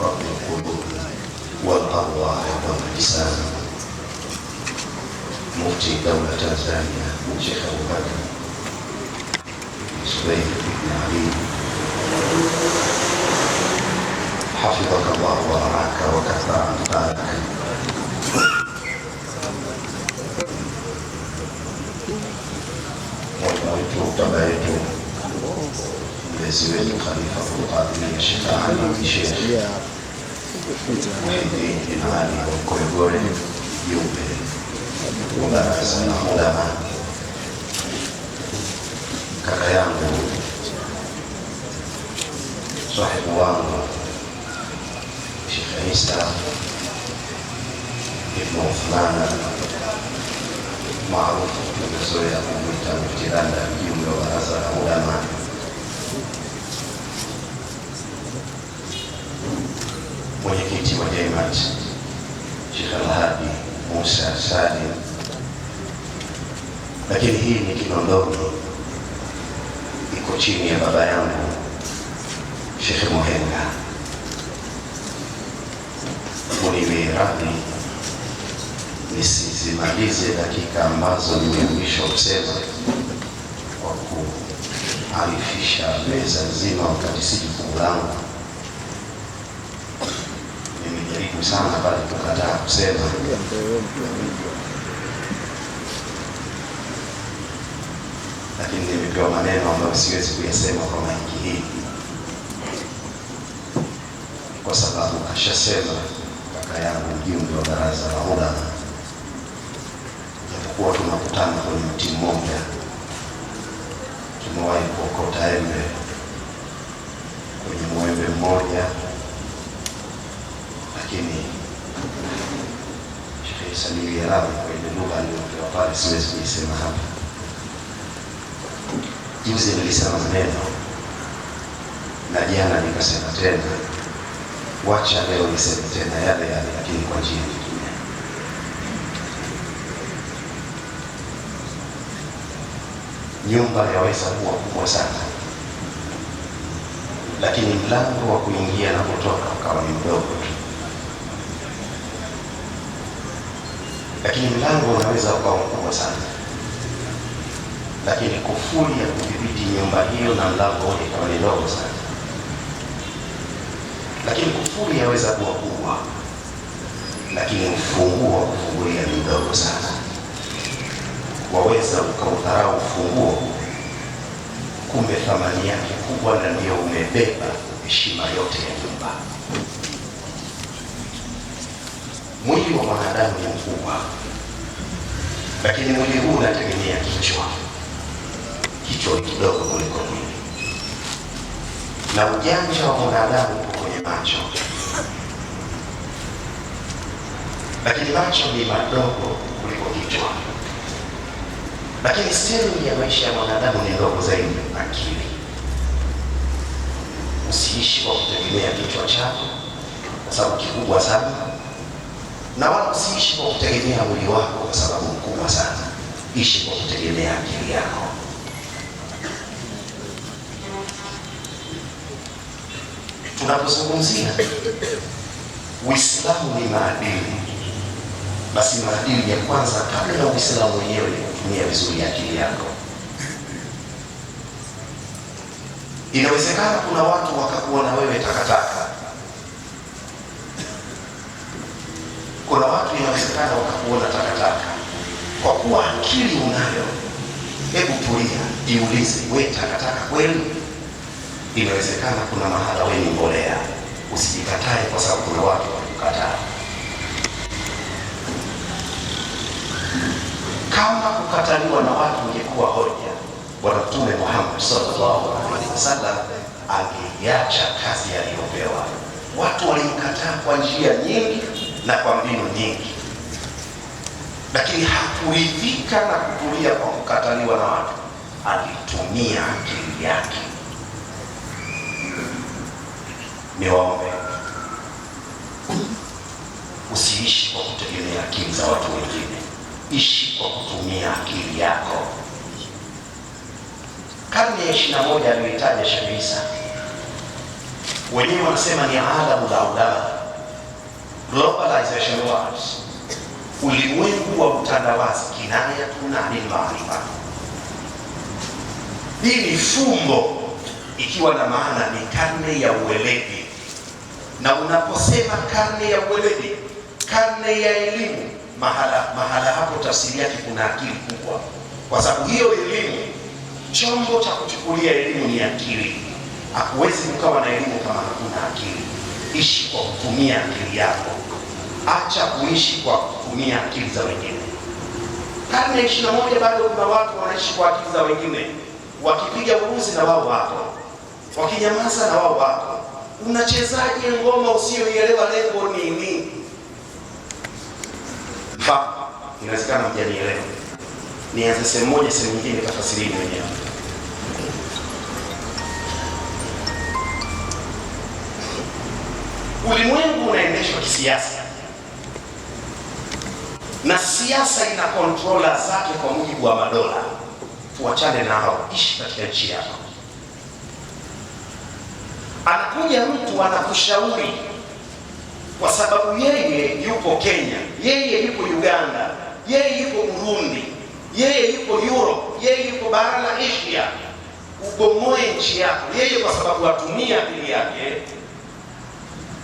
رب القلوب والأرواح والأجسام، مفتي دولة تنزانيا الشيخ أبو بكر زبير بن علي، حفظك الله ورعاك وكفى أنفاك. baba yetu mlezi wetu Khalifa Abdulqadir Sheikh Ali Sheikh Muhyiddin bin Ali wa Koyogore Jumbe wa Baraza la Ulama, kaka yangu sahibu wangu Sheikh Isa ibn Uthman maarufu tumezoea kumwita Mufti-Danda, mjumbe wa Baraza la Ulama, mwenyekiti wa Jaimat Sheikh Al-Hadi Musa Salim. Lakini hii ni Kinondoni, iko chini ya baba yangu Sheikh Muhenga. Muniwiradhi nisizimalize dakika ambazo nimeamrishwa kusema kwa kuarifisha meza nzima wakati si jukumu langu. Nimejaribu sana pale kukataa kusema, lakini nimepewa maneno ambayo siwezi kuyasema kwa maiki hii, kwa sababu kashasema kaka yangu mjumbe wa Baraza la Ulama, japokuwa tunakutana kwenye mti mmoja, tumewahi kuokota embe kwenye mwembe mmoja, lakini Sheikh Isa nilielewa kwa ile lugha aliyopewa pale, siwezi kuisema hapa. Juzi nilisema maneno na jana nikasema tena, wacha leo niseme tena yale yale, lakini kwa njia nyingine. Nyumba yaweza kuwa kubwa sana, lakini mlango wa kuingia na kutoka ukawa ni mdogo tu. Lakini mlango unaweza ukawa mkubwa sana, lakini kufuli ya kudhibiti nyumba hiyo na mlango wake ikawa ni ndogo sana. Lakini kufuli yaweza kuwa kubwa, lakini ufunguo wa kufungulia ni mdogo sana. Waweza ukaudharau ufunguo, kumbe thamani yake kubwa, na ndio umebeba heshima yote ya nyumba. Mwili wa mwanadamu ni mkubwa, lakini mwili huu unategemea kichwa. Kichwa ni kidogo kuliko mwili, na ujanja wa mwanadamu uko kwenye macho, lakini macho ni madogo kuliko kichwa. Lakini siri ya maisha ya mwanadamu ni ndogo zaidi, akili. Usiishi kwa kutegemea kichwa chako kwa sababu kikubwa sana, na wala usiishi kwa kutegemea mwili wako kwa sababu mkubwa sana. Ishi kwa kutegemea akili yako. Tunapozungumzia Uislamu ni maadili, basi maadili ya kwanza kabla ya Uislamu wenyewe ni kutumia vizuri akili yako. Inawezekana kuna watu wakakuona wewe takataka. Kuna watu inawezekana wakakuona takataka. Kwa kuwa akili unayo, hebu tulia, jiulize, wewe takataka kweli? Inawezekana kuna mahala wewe ni mbolea. Usijikatae kwa sababu kuna watu wanakukataa. Kama kukataliwa na watu ingekuwa hoja, Bwana Mtume Muhammad sallallahu alaihi wasallam angeiacha kazi aliyopewa. Watu walimkataa kwa njia nyingi na kwa mbinu nyingi, lakini hakuridhika na kutulia kwa kukataliwa na watu. Alitumia akili yake. Niwaombe, usiishi kwa kutegemea akili za watu wengine, ishi kwa kutumia akili yako. Karne karne ya 21 aliyoitaja Sheikh Isa, wenyewe wanasema ni alamu la ulama, globalization wars, ulimwengu wa utandawazi, kinayatun anil maarifa. Hii ni fumbo ikiwa na maana ni karne ya uweledi, na unaposema karne ya uweledi, karne ya elimu, mahala hapo tafsiri yake kuna akili kubwa, kwa sababu hiyo elimu, chombo cha kuchukulia elimu ni akili. Hakuwezi kukawa na elimu kama hakuna akili. Ishi kwa kutumia akili yako, acha kuishi kwa kutumia akili za wengine. Karne ya 21 bado kuna watu wanaishi kwa akili za wengine, wakipiga uruzi na wao wapo, wakinyamaza na wao wapo. Unachezaje ngoma usiyoielewa lengo nini? Inawezekana mjanielewa, nianze sehemu moja, sehemu nyingine tafasiri mwenyewe. Ulimwengu unaendeshwa kisiasa, na siasa ina controller zake kwa mujibu wa madola. Tuachane na hao, ishi katika nchi yako. Anakuja mtu anakushauri kwa sababu yeye yupo Kenya, yeye yupo Uganda, yeye yupo Burundi, yeye yupo Europe, yeye yupo bara la Asia. Ubomoe nchi yako yeye, kwa sababu atumia akili yake,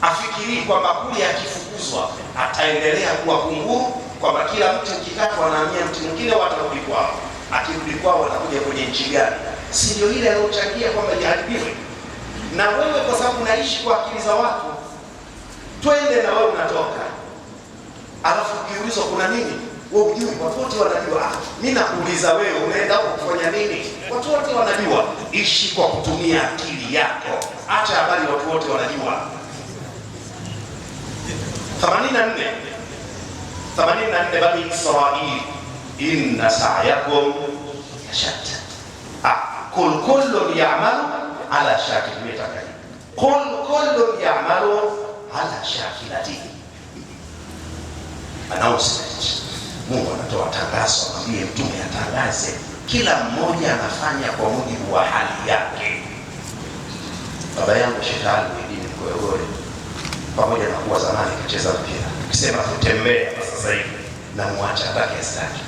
afikirii kwamba kule akifukuzwa ataendelea kuwa kunguru, kwamba kila mtu ukikatwa anahamia mtu mwingine, watarudi kwao. Akirudi kwao watakuja kwenye nchi gani? Si ndio ile aliyochangia kwamba iharibiwe? Na wewe kwa sababu unaishi kwa akili za watu, twende na wewe unatoka, alafu ukiulizwa kuna nini, wewe hujui. Watu wote wanajua. Mimi nakuuliza wewe, unaenda huko kufanya nini? Watu wote wanajua. Ishi kwa kutumia akili yako, acha habari watu wote wanajua. 84 Bani Israil, inna sa'yakum shatta. Kul kullun ya'malu ala shakilatihi. Kul kullun ya'malu ala shakilatihi. Announcement. Mungu anatoa tangazo, amwambie mtume atangaze, kila mmoja anafanya kwa mujibu wa hali yake. Baba yangu Shetani mwingine Mgoegore, pamoja na kuwa zamani kucheza mpira, ukisema tutembea kwa sasa hivi na muacha atake staki,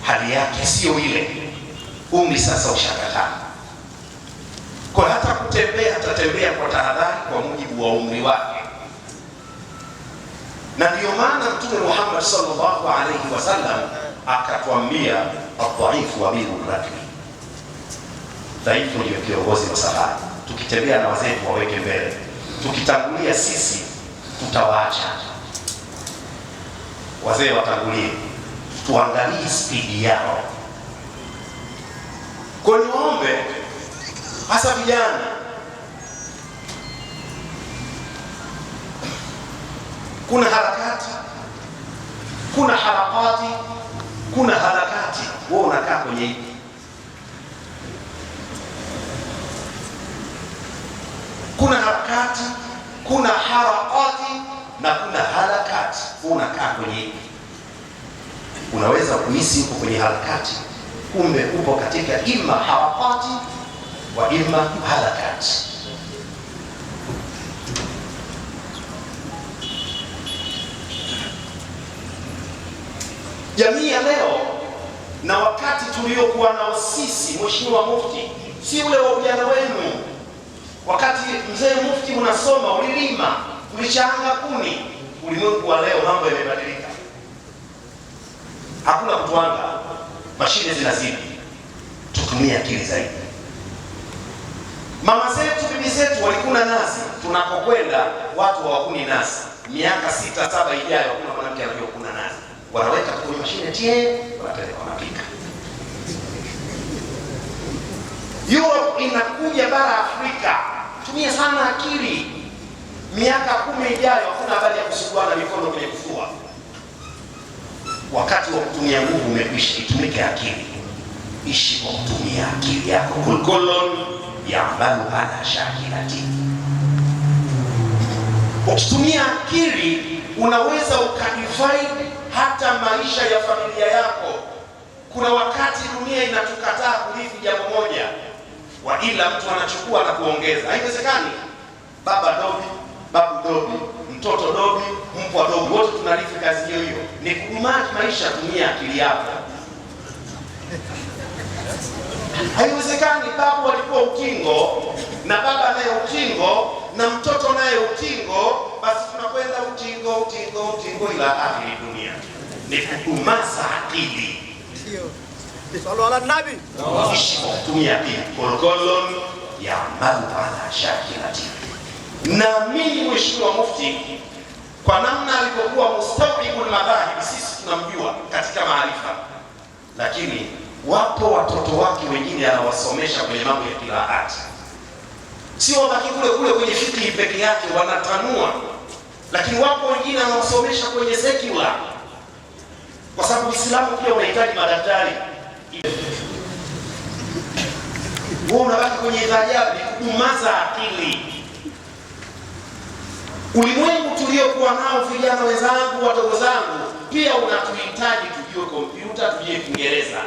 hali yake sio ile. Umri sasa ushakataa, kwa hata kutembea atatembea kwa tahadhari kwa mujibu wa umri wake. Na ndio maana Mtume Muhammad sallallahu alaihi wasallam akatwambia, adhaifu amirul rakbi, dhaifu ndio kiongozi wa safari. Tukitembea na wazee waweke mbele, tukitangulia sisi tutawaacha. Wazee watangulie, tuangalie spidi yao. Kwa niombe hasa vijana, kuna harakati, kuna harakati, kuna harakati. Wewe unakaa kwenye hiki. Kuna harakati, kuna harakati na kuna harakati. Wewe unakaa kwenye hiki. Unaweza kuhisi uko kwenye harakati, kumbe upo katika ima harakati wa ima harakati. Jamii ya leo na wakati tuliokuwa nao sisi, Mheshimiwa Mufti, si ule wa ujana wenu. Wakati mzee Mufti unasoma, ulilima, ulichanga kuni. Ulimwengu wa leo mambo yamebadilika, hakuna kutwanga, mashine zinazidi. Tutumie akili zaidi. Mama zetu, bibi zetu walikuna nazi, tunapokwenda watu hawakuni nazi. Miaka 6-7 ijayo hakuna mwanamke anajua kuna nazi. Wanaweka kwenye mashine tie, wanapeleka wanapika. Europe inakuja bara Afrika. Tumia sana akili. Miaka 10 ijayo hakuna habari ya kusuguana mikono kwenye kufua. Wakati wa kutumia nguvu umekwisha. Itumike akili. Ishi kwa kutumia akili yako. Kullun ya'malu ala shakilatihi. Ukitumia akili unaweza ukadivide hata maisha ya familia yako Kuna wakati dunia inatukataa kurithi jambo moja, wa ila mtu anachukua na kuongeza. Haiwezekani. Baba dobi, babu dobi, mtoto dobi, mpwa dobi, wote tunarithi kazi hiyo hiyo. Ni kudumaji maisha, tumia akili yako. Haiwezekani babu alikuwa ukingo na baba naye ukingo na mtoto naye ukingo, basi tunakwenda ukingo ila akhiri dunia. Ni kudumaza akili. Sallu ala nabi. Tumia akili. Kolkolon ya malu ala shakilati. Na mimi Mheshimiwa Mufti, kwa namna alipokuwa mustawibul madhahib, sisi tunamjua katika maarifa, lakini wapo watoto wake wengine anawasomesha kwenye mambo ya kiraati. Sio wabaki kule kwenye fikhi peke yake, wanatanua. Lakini wapo wengine anawasomesha kwenye secular, kwa sababu Uislamu pia unahitaji madaktari. Wewe unabaki kwenye dhajabu, kudumaza akili. Ulimwengu tuliokuwa nao, vijana wenzangu, wadogo zangu, pia unatuhitaji tujue kompyuta, tujue Kiingereza.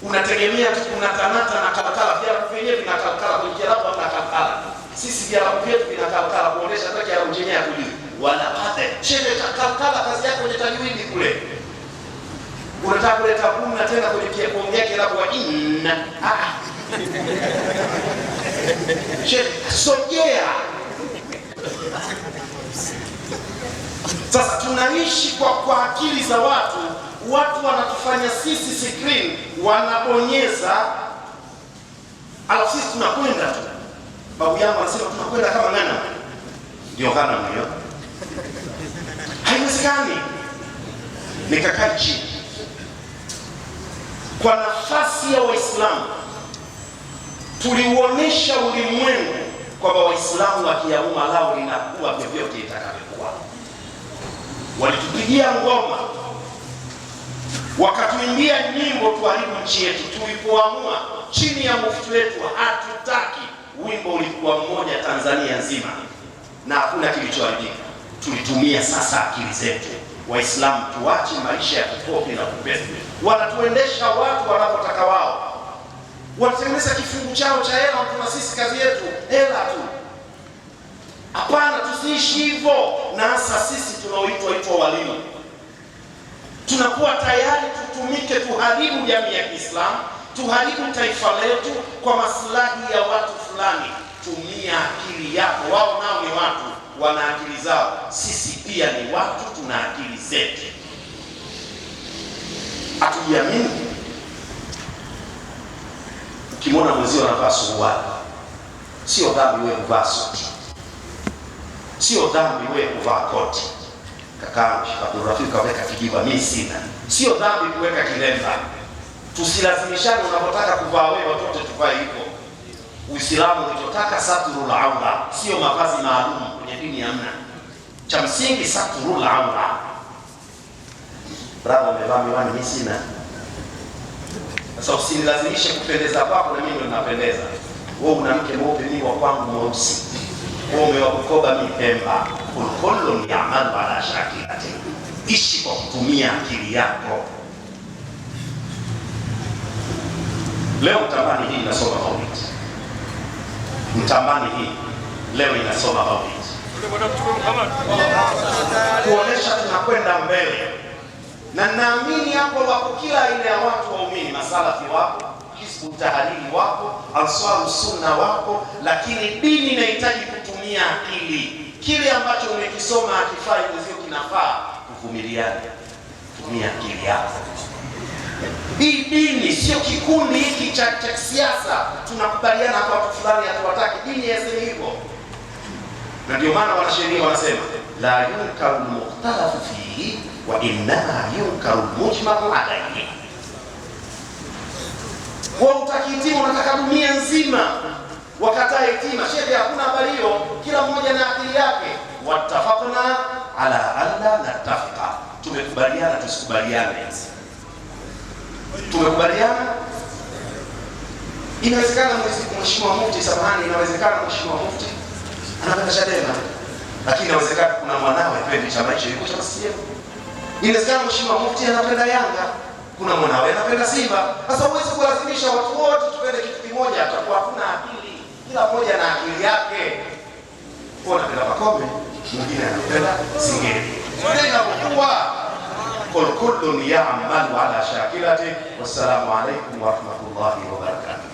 Unategemea tu unatanata na kalkala, vya vyenyewe vina kalkala, kwenye Kiarabu na kalkala. Sisi vya vyetu vina kalkala, kuonesha hata Kiarabu chenyewe hatujui. Wala hata chele cha kalkala, kazi yako kwenye tajwidi kule. Unataka kuleta kuna tena kwenye kuongea Kiarabu wa inna. Chele sogea. Sasa tunaishi kwa akili za watu. Watu wanatufanya sisi screen, wanabonyeza, alafu sisi tunakwenda tu. Babu yangu anasema tunakwenda kama ngana. Ndio kana mwenyewe. Haiwezekani. Nikakaa chini. Kwa nafasi ya Waislamu, tuliuonesha ulimwengu kwamba Waislamu wakiamua lao linakuwa vyovyote itakavyokuwa. Walitupigia ngoma, wakatuimbia nyimbo tuharibu nchi yetu. Tulipoamua chini ya mufti wetu hatutaki, wimbo ulikuwa mmoja Tanzania nzima na hakuna kilichoharibika. Tulitumia sasa akili zetu. Waislamu tuache maisha ya kukopi na kupesa. Wanatuendesha watu wanapotaka wao. Wanatengeneza kifungu chao cha hela, tuna sisi kazi yetu hela tu. Hapana, tusiishi hivyo. Na hasa sisi tunaoitwa walimu, tunakuwa tayari tutumike tuharibu jamii ya Kiislamu, tuharibu taifa letu kwa maslahi ya watu fulani. Tumia akili yako. Wao nao ni watu, wana akili zao. Sisi pia ni watu, tuna akili zetu. Hatujiamini. Ukimwona mwenzio anavaa suruali, sio dhambi wewe kuvaa suti. Sio dhambi wewe kuvaa koti. Kaka Abdul Rafiq kaweka kijiba, mimi sina. Sio dhambi kuweka kilemba. Tusilazimishane, unapotaka kuvaa wewe watoto tuvae hivyo. Uislamu unataka satrul aura, sio mavazi maalum kwenye dini hamna. Cha msingi satrul aura. Bravo, umevaa miwani, mimi sina. Sasa usinilazimishe kupendeza kwako na mimi ndo ninapendeza. Wewe una mke mweupe, mimi wa kwangu mweusi. Wewe umewakukoba mimi Pemba. Kullu ya'malu ala shakilati. Ishi kwa kutumia akili yako. Leo Mtambani hii inasoma Maulid. Mtambani hii leo inasoma Maulid. Kuonesha tunakwenda mbele. Na naamini hapo wako kila aina ya watu waumini, masalafi wako, Hizbu Tahariri wako, Answaru Sunna wako, lakini dini inahitaji kutumia akili. Kile ambacho umekisoma hakifai, mwenzio kinafaa, kuvumiliana. Tumia akili yako. Hii dini sio kikundi hiki cha siasa, tunakubaliana kwa watu fulani hatuwataki. Dini yasema hivyo. Na ndio maana wanasheria wanasema la yunkaru al-mukhtalafu fihi wa innama yunkaru al-mujma'u alayhi. Kwa utakitimu unataka dunia nzima wakataa itima. Sheria hakuna habari hiyo, kila mmoja na akili yake. Wattafaqna ala alla nattafiqa. Tumekubaliana tusikubaliane. Tumekubaliana. Inawezekana Mheshimiwa Mufti, samahani, inawezekana Mheshimiwa Mufti anapenda Chadema, lakini inawezekana kuna mwanawe pendi chama hicho yuko cha CCM. Inawezekana Mheshimiwa Mufti anapenda Yanga, kuna mwanawe anapenda Simba. Sasa huwezi kulazimisha watu wote tupende kitu kimoja, atakuwa hakuna akili. Kila mmoja na akili yake. Kwa napenda Pacome, mwingine anapenda Singeli. Ndio inapokuwa kullun ya'malu ala shakilati. Wassalamu alaykum wa rahmatullahi wa barakatuh.